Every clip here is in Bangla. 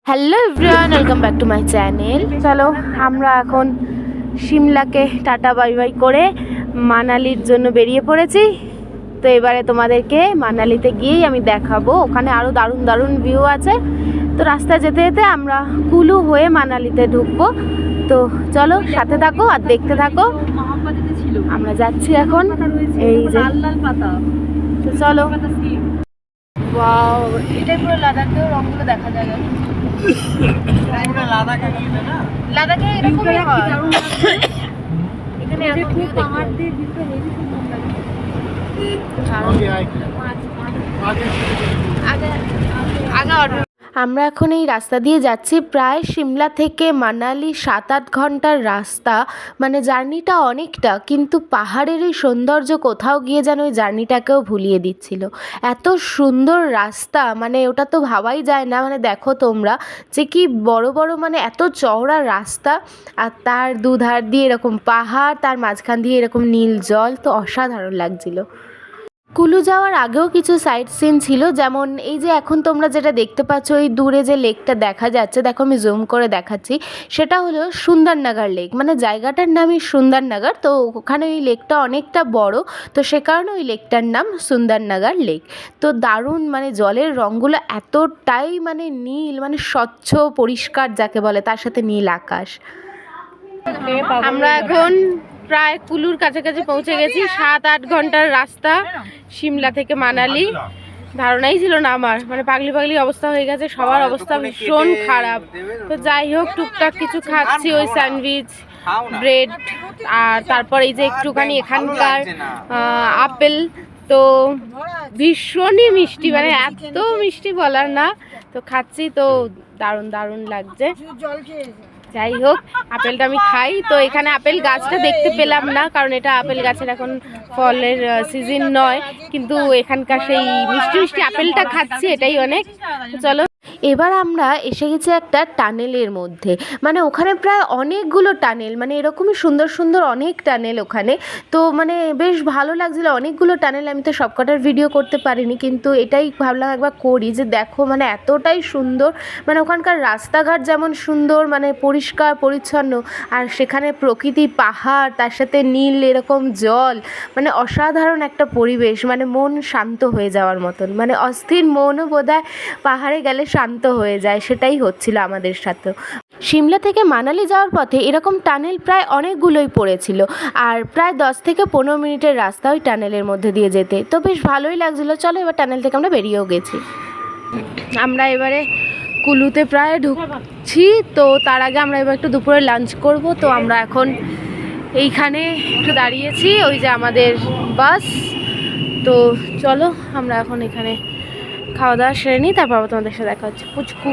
Hello everyone, welcome back to my channel. চলো আমরা এখন সিমলাকে টাটা বাই বাই করে মানালির জন্য বেরিয়ে পড়েছি। তো এবারে তোমাদেরকে মানালিতে গিয়েই আমি দেখাবো, ওখানে আরও দারুণ দারুণ ভিউ আছে। তো রাস্তায় যেতে যেতে আমরা কুলু হয়ে মানালিতে ঢুকবো। তো চলো সাথে থাকো আর দেখতে থাকো। আমরা যাচ্ছি এখন, এই যে তো চলো। ওয়াও, এটাই পুরো লাদাখের রঙগুলো দেখা যায়। লাদাখে এরকমই হয়, এখানে এরকম ভিউ দেখতে। আমরা এখন এই রাস্তা দিয়ে যাচ্ছি, প্রায় সিমলা থেকে মানালি 7-8 ঘন্টার রাস্তা। মানে জার্নিটা অনেকটা, কিন্তু পাহাড়ের এই সৌন্দর্য কোথাও গিয়ে যেন ওই জার্নিটাকেও ভুলিয়ে দিচ্ছিল। এত সুন্দর রাস্তা, মানে ওটা তো ভাবাই যায় না। মানে দেখো তোমরা যে কি বড় বড়, মানে এত চওড়া রাস্তা, আর তার দুধার দিয়ে এরকম পাহাড়, তার মাঝখান দিয়ে এরকম নীল জল, তো অসাধারণ লাগছিল। কুলু যাওয়ার আগেও কিছু সাইট সিন ছিল, যেমন এই যে এখন তোমরা যেটা দেখতে পাচ্ছ ওই দূরে যে লেকটা দেখা যাচ্ছে, দেখো আমি জুম করে দেখাচ্ছি, সেটা হলো সুন্দরনগর লেক। মানে জায়গাটার নামই সুন্দরনগর, তো ওখানে ওই লেকটা অনেকটা বড়, তো সে কারণে ওই লেকটার নাম সুন্দরনগর লেক। তো দারুণ, মানে জলের রঙগুলো এতটাই মানে নীল, মানে স্বচ্ছ পরিষ্কার যাকে বলে, তার সাথে নীল আকাশ। আমরা এখন প্রায় কুলুর কাছাকাছি পৌঁছে গেছি। 7-8 ঘন্টার রাস্তা সিমলা থেকে মানালি। ধারণাই ছিল না আমার, মানে পাগলি পাগলি অবস্থা হয়ে গেছে, সবার অবস্থা ভীষণ খারাপ। তো যাই হোক, টুকটাক কিছু খাচ্ছি, ওই স্যান্ডউইচ, ব্রেড, আর তারপর এই যে একটুখানি এখানকার আপেল। তো ভীষণই মিষ্টি, মানে এত মিষ্টি বলার না। তো খাচ্ছি, তো দারুণ দারুণ লাগছে। যাই হোক, আপেলটা আমি খাই। তো এখানে আপেল গাছটা দেখতে পেলাম না, কারণ এটা আপেল গাছের এখন ফলের সিজন নয়, কিন্তু এখানকার সেই মিষ্টি মিষ্টি আপেলটা খাচ্ছি, এটাই অনেক। চলো, এবার আমরা এসে গেছি একটা টানেলের মধ্যে। মানে ওখানে প্রায় অনেকগুলো টানেল, মানে এরকমই সুন্দর সুন্দর অনেক টানেল ওখানে। তো মানে বেশ ভালো লাগছিলো, অনেকগুলো টানেল। আমি তো সবকটার ভিডিও করতে পারিনি, কিন্তু এটাই ভাবলাম একবার করি, যে দেখো মানে এতটাই সুন্দর। মানে ওখানকার রাস্তাঘাট যেমন সুন্দর, মানে পরিষ্কার পরিচ্ছন্ন, আর সেখানে প্রকৃতি, পাহাড়, তার সাথে নীল এরকম জল, মানে অসাধারণ একটা পরিবেশ। মানে মন শান্ত হয়ে যাওয়ার মতন, মানে অস্থির মনও বোধহয় পাহাড়ে গেলে শান্ত হয়ে যায়, সেটাই হচ্ছিল আমাদের সাথেও। সিমলা থেকে মানালি যাওয়ার পথে এরকম টানেল প্রায় অনেকগুলোই পড়েছিল, আর প্রায় 10 থেকে 15 মিনিটের রাস্তা ওই টানেলের মধ্যে দিয়ে যেতে। তো বেশ ভালোই লাগছিলো। চলো, এবার টানেল থেকে আমরা বেরিয়েও গেছি। আমরা এবারে কুলুতে প্রায় ঢুকছি। তো তার আগে আমরা এবার একটু দুপুরে লাঞ্চ করব। তো আমরা এখন এইখানে একটু দাঁড়িয়েছি, ওই যে আমাদের বাস। তো চলো আমরা এখন এখানে খাওয়া দাওয়া সেরে নিই, তারপর আবার তোমাদের সাথে দেখা হচ্ছে। পুচকু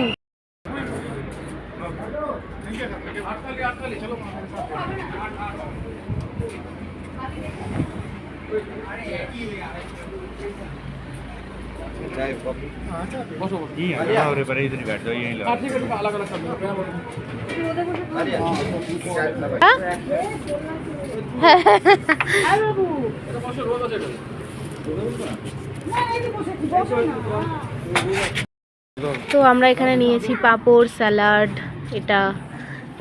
তো আমরা এখানে নিয়েছি পাঁপড়, স্যালাড, এটা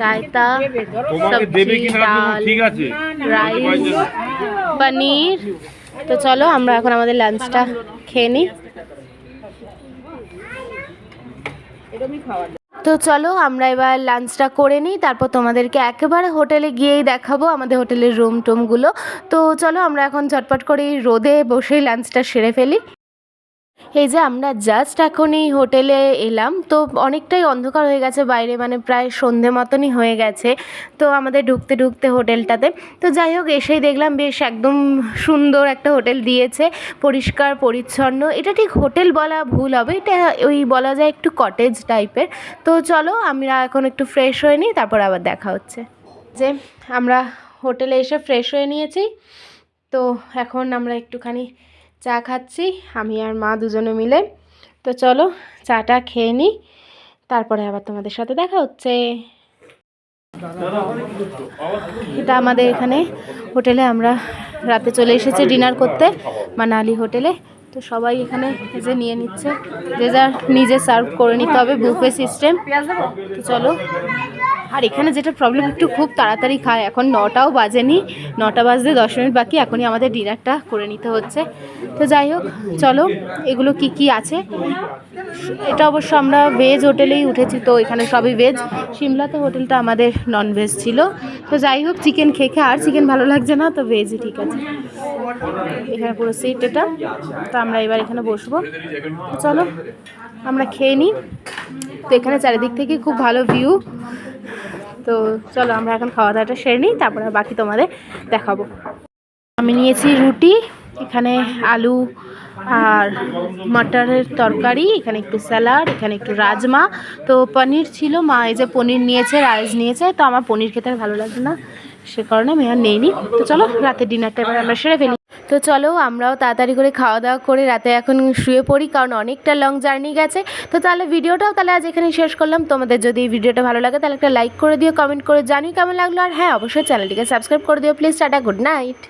রায়তা, সবজি, ডাল, রাইস, পনির। তো চলো আমরা এখন আমাদের লাঞ্চটা খেয়ে নিই। তো চলো আমরা এবার লাঞ্চটা করে নিই, তারপর তোমাদেরকে একেবারে হোটেলে গিয়েই দেখাবো আমাদের হোটেলের রুম টুমগুলো। তো চলো আমরা এখন ঝটপট করে এই রোদে বসেই লাঞ্চটা সেরে ফেলি। এই যে আমরা জাস্ট এখন এই হোটেলে এলাম, তো অনেকটাই অন্ধকার হয়ে গেছে বাইরে, মানে প্রায় সন্ধে মতনই হয়ে গেছে তো আমাদের ঢুকতে ঢুকতে হোটেলটাতে। তো যাই হোক, এসেই দেখলাম বেশ একদম সুন্দর একটা হোটেল দিয়েছে, পরিষ্কার পরিচ্ছন্ন। এটা ঠিক হোটেল বলা ভুল হবে, এটা ওই বলা যায় একটু কটেজ টাইপের। তো চলো আমরা এখন একটু ফ্রেশ হয়ে নিই, তারপর আবার দেখা হচ্ছে। যে আমরা হোটেলে এসে ফ্রেশ হয়ে নিয়েছি, তো এখন আমরা একটুখানি চা খাচ্ছি, আমি আর মা দুজনে মিলে। তো চলো চাটা খেয়ে নিই, তারপরে আবার তোমাদের সাথে দেখা হচ্ছে। এটা আমাদের এখানে হোটেলে, আমরা রাতে চলে এসেছি ডিনার করতে মানালি হোটেলে। তো সবাই এখানে যে নিয়ে নিচ্ছে, যে যার নিজে সার্ভ করে নিতে হবে, বুফে সিস্টেম। তো চলো। আর এখানে যেটা প্রবলেম, একটু খুব তাড়াতাড়ি খায়, এখন 9টাও বাজেনি, 9টা বাজতে 10 মিনিট বাকি, এখনই আমাদের ডিনারটা করে নিতে হচ্ছে। তো যাই হোক, চলো এগুলো কি কি আছে। এটা অবশ্য আমরা ভেজ হোটেলেই উঠেছি, তো এখানে সবই ভেজ। সিমলাতে হোটেলটা আমাদের নন ভেজ ছিল। তো যাই হোক, চিকেন খেয়ে আর চিকেন ভালো লাগছে না, তো ভেজই ঠিক আছে। এখানে পুরো সিট এটা। তো আমরা এবার এখানে বসবো। চলো আমরা খেয়ে নিই। তো এখানে চারিদিক থেকে খুব ভালো ভিউ। তো চলো আমরা এখন খাওয়া দাওয়াটা সেরে নিই, তারপরে বাকি তোমাদের দেখাবো। আমি নিয়েছি রুটি, এখানে আলু আর মটরের তরকারি, এখানে একটু স্যালাড, এখানে একটু রাজমা। তো পনির ছিল, মা এই যে পনির নিয়েছে, রাইস নিয়েছে। তো আমার পনির খেতে ভালো লাগছে না, সে কারণে আমি আর নেইনি। তো চলো রাতের ডিনারটা এবার আমরা সেরে ফেলি। তো চলো আমরাও তাড়াতাড়ি করে খাওয়া দাওয়া করে রাতে এখন শুয়ে পড়ি, কারণ অনেকটা লং জার্নি গেছে। তো তাহলে ভিডিওটাও তাহলে আজ এখানে শেষ করলাম। তোমাদের যদি এই ভিডিওটা ভালো লাগে তাহলে একটা লাইক করে দিও, কমেন্ট করে জানিও কেমন লাগলো। আর হ্যাঁ, অবশ্যই চ্যানেলটিকে সাবস্ক্রাইব করে দিও প্লিজ। Tata, good night.